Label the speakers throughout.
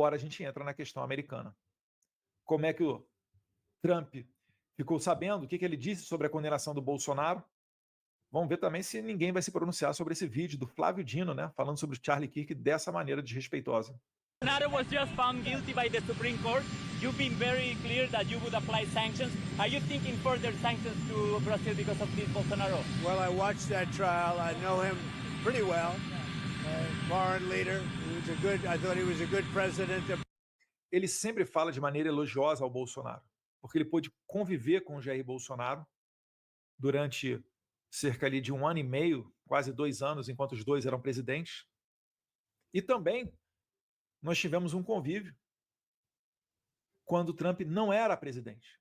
Speaker 1: Agora a gente entra na questão americana. Como é que o Trump ficou sabendo? O que ele disse sobre a condenação do Bolsonaro? Vamos ver também se ninguém vai se pronunciar sobre esse vídeo do Flávio Dino, né, falando sobre o Charlie Kirk dessa maneira desrespeitosa.
Speaker 2: Bolsonaro was just found guilty by the Supreme Court. You've been very clear that you would apply sanctions. Are you thinking further sanctions to Brazil because of this, Bolsonaro?
Speaker 3: Well, I watched that trial. I know him pretty well. Foreign leader. I thought he was a good president.
Speaker 1: Ele sempre fala de maneira elogiosa ao Bolsonaro, porque ele pôde conviver com o Jair Bolsonaro durante cerca ali de 1 ano e meio, quase 2 anos, enquanto os dois eram presidentes. E também nós tivemos um convívio quando o Trump não era presidente.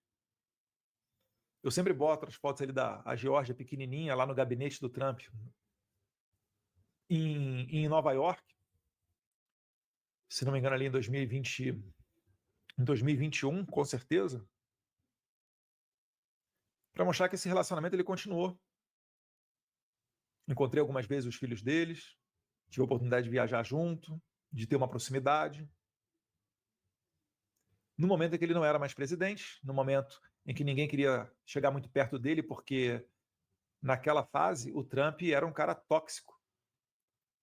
Speaker 1: Eu sempre boto as fotos ali da Geórgia pequenininha lá no gabinete do Trump em Nova York, se não me engano ali em 2021, com certeza, para mostrar que esse relacionamento ele continuou. Encontrei algumas vezes os filhos deles, tive a oportunidade de viajar junto, de ter uma proximidade. No momento em que ele não era mais presidente, no momento em que ninguém queria chegar muito perto dele, porque naquela fase o Trump era um cara tóxico,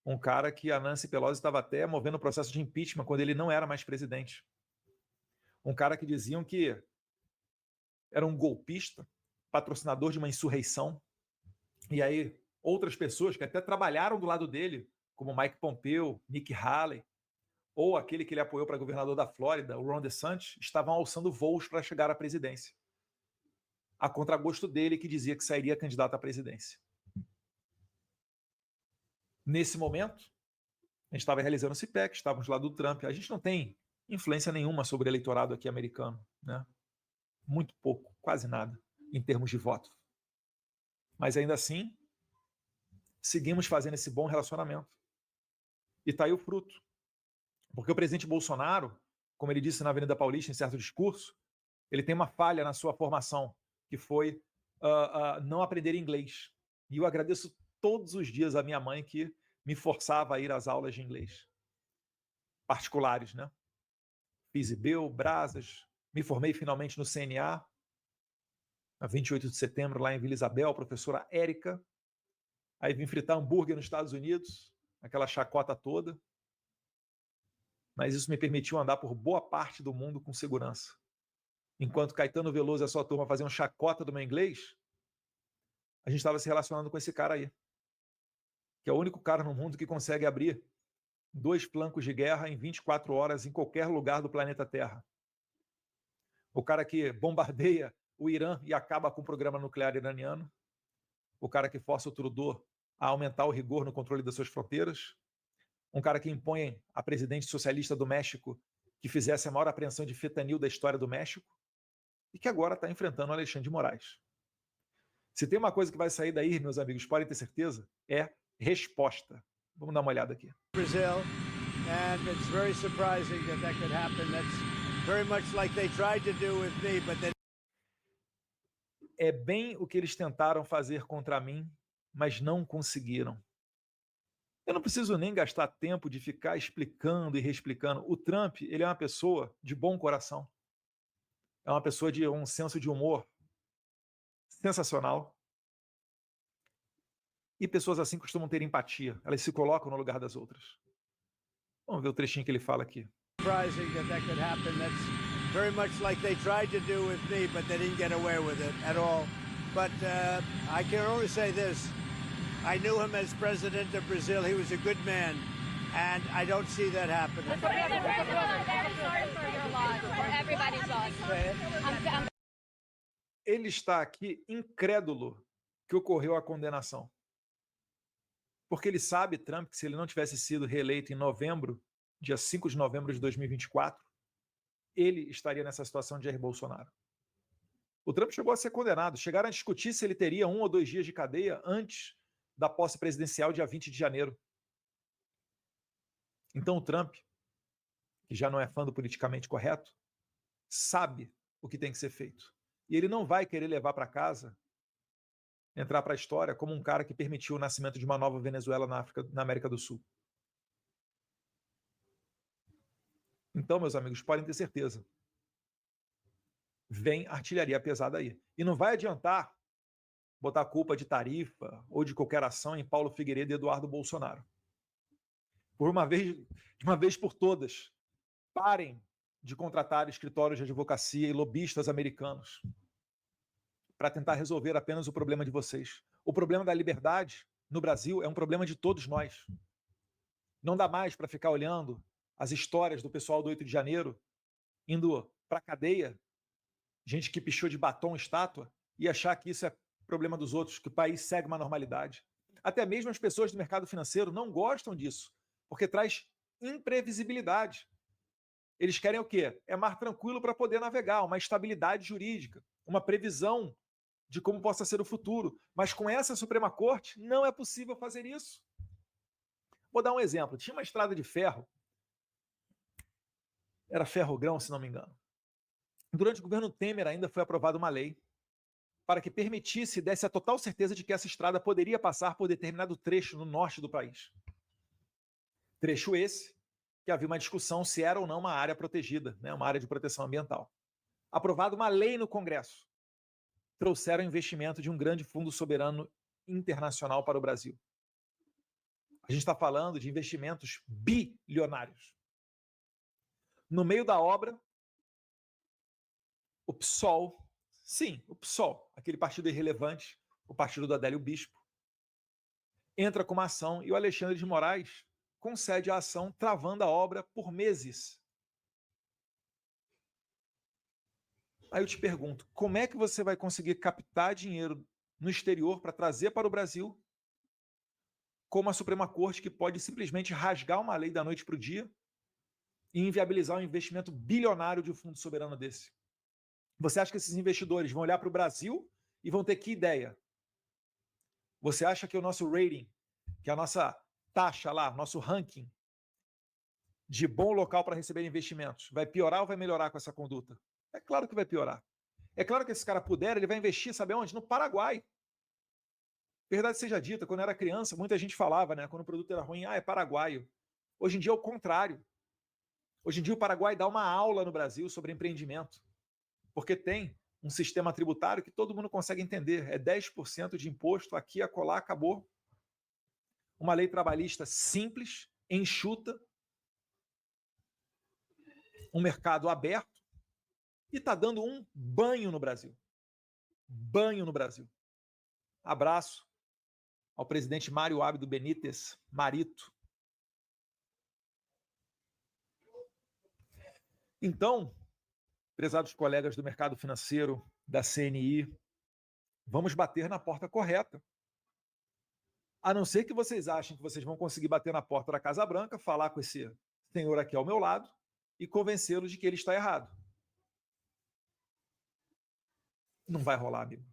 Speaker 1: um cara que a Nancy Pelosi estava até movendo o processo de impeachment quando ele não era mais presidente. Um cara que diziam que era um golpista, patrocinador de uma insurreição. E aí outras pessoas que até trabalharam do lado dele, como Mike Pompeo, Nikki Haley, ou aquele que ele apoiou para governador da Flórida, o Ron DeSantis, estavam alçando voos para chegar à presidência, a contragosto dele, que dizia que sairia candidato à presidência. Nesse momento, a gente estava realizando o CPEC, estávamos lá do Trump. A gente não tem influência nenhuma sobre o eleitorado aqui americano, né? Muito pouco, quase nada, em termos de voto. Mas ainda assim, seguimos fazendo esse bom relacionamento. E está aí o fruto. Porque o presidente Bolsonaro, como ele disse na Avenida Paulista, em certo discurso, ele tem uma falha na sua formação, que foi não aprender inglês. E eu agradeço todos os dias a minha mãe que me forçava a ir às aulas de inglês. Particulares, né? Fiz IBEL, Brasas, me formei finalmente no CNA, a 28 de setembro, lá em Vila Isabel, a professora Érica. Aí vim fritar hambúrguer nos Estados Unidos, aquela chacota toda. Mas isso me permitiu andar por boa parte do mundo com segurança. Enquanto Caetano Veloso e a sua turma faziam chacota do meu inglês, a gente estava se relacionando com esse cara aí, que é o único cara no mundo que consegue abrir 2 flancos de guerra em 24 horas em qualquer lugar do planeta Terra. O cara que bombardeia o Irã e acaba com o programa nuclear iraniano. O cara que força o Trudeau a aumentar o rigor no controle das suas fronteiras. Um cara que impõe a presidente socialista do México que fizesse a maior apreensão de fentanil da história do México e que agora está enfrentando o Alexandre de Moraes. Se tem uma coisa que vai sair daí, meus amigos, podem ter certeza, é resposta. Vamos dar uma olhada aqui.
Speaker 3: Brazil, and it's very surprising that could happen. That's very much like they tried to do with me, but they...
Speaker 1: É bem o que eles tentaram fazer contra mim, mas não conseguiram. Eu não preciso nem gastar tempo de ficar explicando e reexplicando. O Trump, ele é uma pessoa de bom coração. É uma pessoa de um senso de humor sensacional. E pessoas assim costumam ter empatia. Elas se colocam no lugar das outras. Vamos ver o trechinho que ele fala aqui.
Speaker 3: Surprising that could happen. That's very much like they tried to do with me, but they didn't get away with it at all. But I can only say this. I knew him as president of Brazil. He was a good man, and I don't see that happening.
Speaker 4: I'm very sorry for your loss, for everybody's loss.
Speaker 1: Ele está aqui incrédulo que ocorreu a condenação. Porque ele sabe, Trump, que se ele não tivesse sido reeleito em novembro, dia 5 de novembro de 2024, ele estaria nessa situação de Jair Bolsonaro. O Trump chegou a ser condenado. Chegaram a discutir se ele teria 1 ou 2 dias de cadeia antes da posse presidencial, dia 20 de janeiro. Então o Trump, que já não é fã do politicamente correto, sabe o que tem que ser feito. E ele não vai querer levar para casa, entrar para a história como um cara que permitiu o nascimento de uma nova Venezuela na América do Sul. Então, meus amigos, podem ter certeza. Vem artilharia pesada aí. E não vai adiantar botar a culpa de tarifa ou de qualquer ação em Paulo Figueiredo e Eduardo Bolsonaro. De uma vez por todas, parem de contratar escritórios de advocacia e lobistas americanos para tentar resolver apenas o problema de vocês. O problema da liberdade no Brasil é um problema de todos nós. Não dá mais para ficar olhando as histórias do pessoal do 8 de janeiro indo para a cadeia, gente que pichou de batom estátua, e achar que isso é problema dos outros, que o país segue uma normalidade. Até mesmo as pessoas do mercado financeiro não gostam disso, porque traz imprevisibilidade. Eles querem o quê? É mar tranquilo para poder navegar, uma estabilidade jurídica, uma previsão de como possa ser o futuro. Mas com essa Suprema Corte, não é possível fazer isso. Vou dar um exemplo. Tinha uma estrada de ferro, era ferrogrão, se não me engano. Durante o governo Temer ainda foi aprovada uma lei para que permitisse e desse a total certeza de que essa estrada poderia passar por determinado trecho no norte do país. Trecho esse que havia uma discussão se era ou não uma área protegida, né, uma área de proteção ambiental. Aprovada uma lei no Congresso. Trouxeram investimento de um grande fundo soberano internacional para o Brasil. A gente está falando de investimentos bilionários. No meio da obra, o PSOL, sim, o PSOL, aquele partido irrelevante, o partido do Adélio Bispo, entra com uma ação e o Alexandre de Moraes concede a ação, travando a obra por meses. Aí eu te pergunto, como é que você vai conseguir captar dinheiro no exterior para trazer para o Brasil, como a Suprema Corte, que pode simplesmente rasgar uma lei da noite para o dia e inviabilizar um investimento bilionário de um fundo soberano desse? Você acha que esses investidores vão olhar para o Brasil e vão ter que ideia? Você acha que o nosso rating, que é a nossa taxa lá, nosso ranking de bom local para receber investimentos, vai piorar ou vai melhorar com essa conduta? É claro que vai piorar. É claro que esse cara puder, ele vai investir, sabe onde? No Paraguai. Verdade seja dita, quando eu era criança, muita gente falava, né, quando o produto era ruim, é paraguaio. Hoje em dia é o contrário. Hoje em dia o Paraguai dá uma aula no Brasil sobre empreendimento, porque tem um sistema tributário que todo mundo consegue entender. É 10% de imposto, aqui, acolá, acabou. Uma lei trabalhista simples, enxuta, um mercado aberto, e está dando um banho no Brasil. Banho no Brasil. Abraço ao presidente Mário Abdo Benítez, Marito. Então, prezados colegas do mercado financeiro, da CNI, vamos bater na porta correta. A não ser que vocês achem que vocês vão conseguir bater na porta da Casa Branca, falar com esse senhor aqui ao meu lado e convencê-lo de que ele está errado. Não vai rolar, amigo.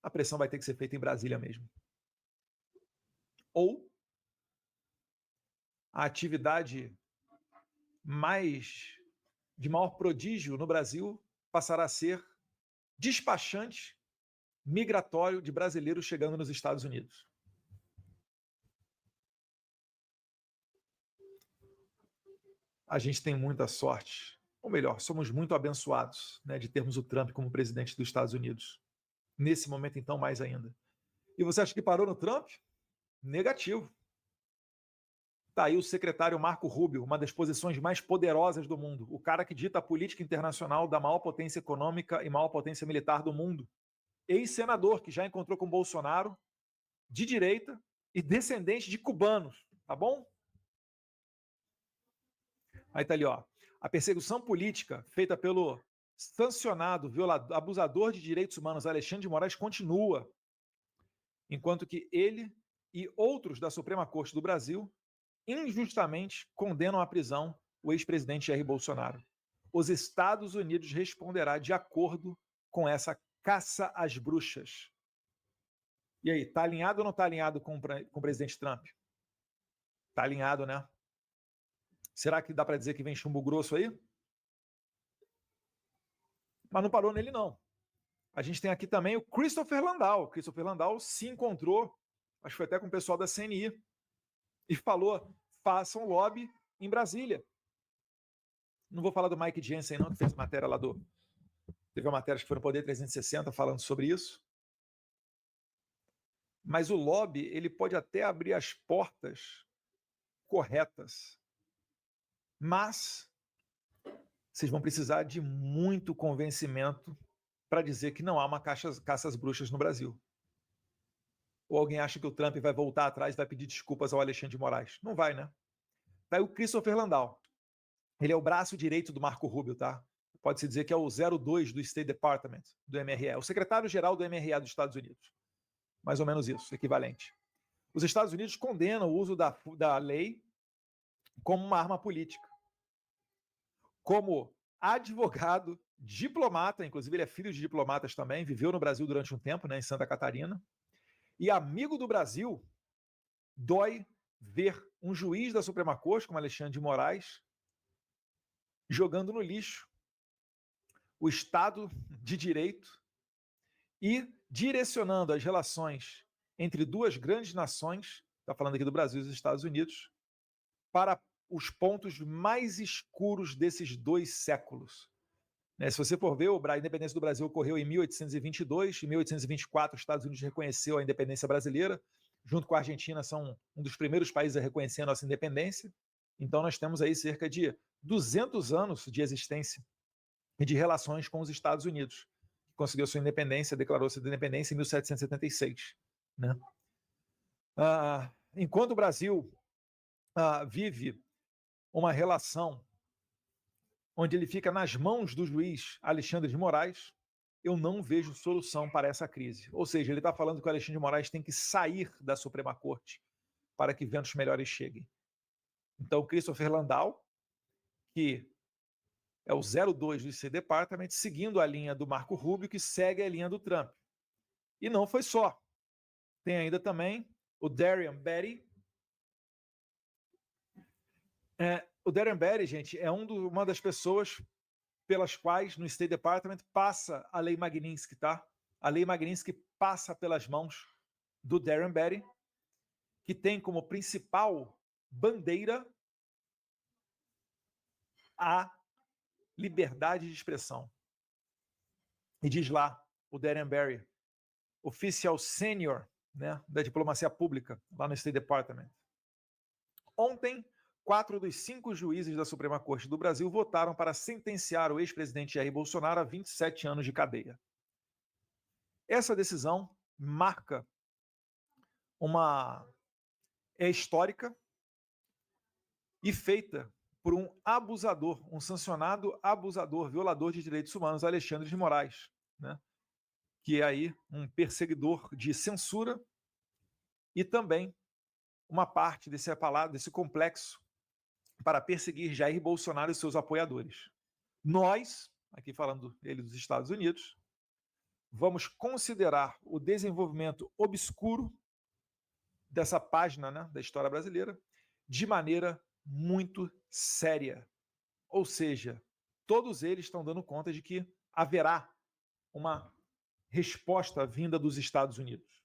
Speaker 1: A pressão vai ter que ser feita em Brasília mesmo. Ou a atividade de maior prodígio no Brasil passará a ser despachante migratório de brasileiros chegando nos Estados Unidos. A gente tem muita sorte, ou melhor, somos muito abençoados, né, de termos o Trump como presidente dos Estados Unidos. Nesse momento, então, mais ainda. E você acha que parou no Trump? Negativo. Está aí o secretário Marco Rubio, uma das posições mais poderosas do mundo, o cara que dita a política internacional da maior potência econômica e maior potência militar do mundo. Ex-senador que já encontrou com Bolsonaro, de direita e descendente de cubanos, tá bom? Aí tá ali, ó. A perseguição política feita pelo sancionado, violador, abusador de direitos humanos Alexandre de Moraes continua, enquanto que ele e outros da Suprema Corte do Brasil injustamente condenam à prisão o ex-presidente Jair Bolsonaro. Os Estados Unidos responderá de acordo com essa caça às bruxas. E aí, tá alinhado ou não tá alinhado com o presidente Trump? Tá alinhado, né? Será que dá para dizer que vem chumbo grosso aí? Mas não parou nele, não. A gente tem aqui também o Christopher Landau. O Christopher Landau se encontrou, acho que foi até com o pessoal da CNI, e falou, façam lobby em Brasília. Não vou falar do Mike Jensen, não, que fez matéria lá do... Teve uma matéria que foi no Poder 360 falando sobre isso. Mas o lobby, ele pode até abrir as portas corretas, mas vocês vão precisar de muito convencimento para dizer que não há uma caça às bruxas no Brasil. Ou alguém acha que o Trump vai voltar atrás e vai pedir desculpas ao Alexandre de Moraes? Não vai, né? Tá aí o Christopher Landau. Ele é o braço direito do Marco Rubio, tá? Pode-se dizer que é o 02 do State Department, do MRE, o secretário-geral do MRE dos Estados Unidos. Mais ou menos isso, equivalente. Os Estados Unidos condenam o uso da lei como uma arma política. Como advogado, diplomata, inclusive ele é filho de diplomatas também, viveu no Brasil durante um tempo, né, em Santa Catarina, e amigo do Brasil, dói ver um juiz da Suprema Corte, como Alexandre de Moraes, jogando no lixo o Estado de Direito e direcionando as relações entre duas grandes nações, está falando aqui do Brasil e dos Estados Unidos, para os pontos mais escuros desses 2 séculos. Se você for ver, a independência do Brasil ocorreu em 1822, em 1824 os Estados Unidos reconheceu a independência brasileira, junto com a Argentina são um dos primeiros países a reconhecer a nossa independência. Então nós temos aí cerca de 200 anos de existência e de relações com os Estados Unidos, que conseguiu sua independência, declarou sua independência em 1776. Né? Enquanto o Brasil vive uma relação onde ele fica nas mãos do juiz Alexandre de Moraes, eu não vejo solução para essa crise. Ou seja, ele está falando que o Alexandre de Moraes tem que sair da Suprema Corte para que ventos melhores cheguem. Então, Christopher Landau, que é o 02 do State Department, seguindo a linha do Marco Rubio, que segue a linha do Trump. E não foi só. Tem ainda também o Darren Beattie. O Darren Beattie, gente, é uma das pessoas pelas quais no State Department passa a Lei Magnitsky, tá? A Lei Magnitsky passa pelas mãos do Darren Beattie, que tem como principal bandeira a liberdade de expressão. E diz lá o Darren Beattie, oficial sênior, né, da diplomacia pública lá no State Department. Ontem, 4 dos 5 juízes da Suprema Corte do Brasil votaram para sentenciar o ex-presidente Jair Bolsonaro a 27 anos de cadeia. Essa decisão marca é histórica e feita por um abusador, um sancionado abusador, violador de direitos humanos, Alexandre de Moraes, né? Que é aí um perseguidor de censura e também uma parte desse complexo para perseguir Jair Bolsonaro e seus apoiadores. Nós, aqui falando ele dos Estados Unidos, vamos considerar o desenvolvimento obscuro dessa página, né, da história brasileira de maneira muito séria. Ou seja, todos eles estão dando conta de que haverá uma resposta vinda dos Estados Unidos.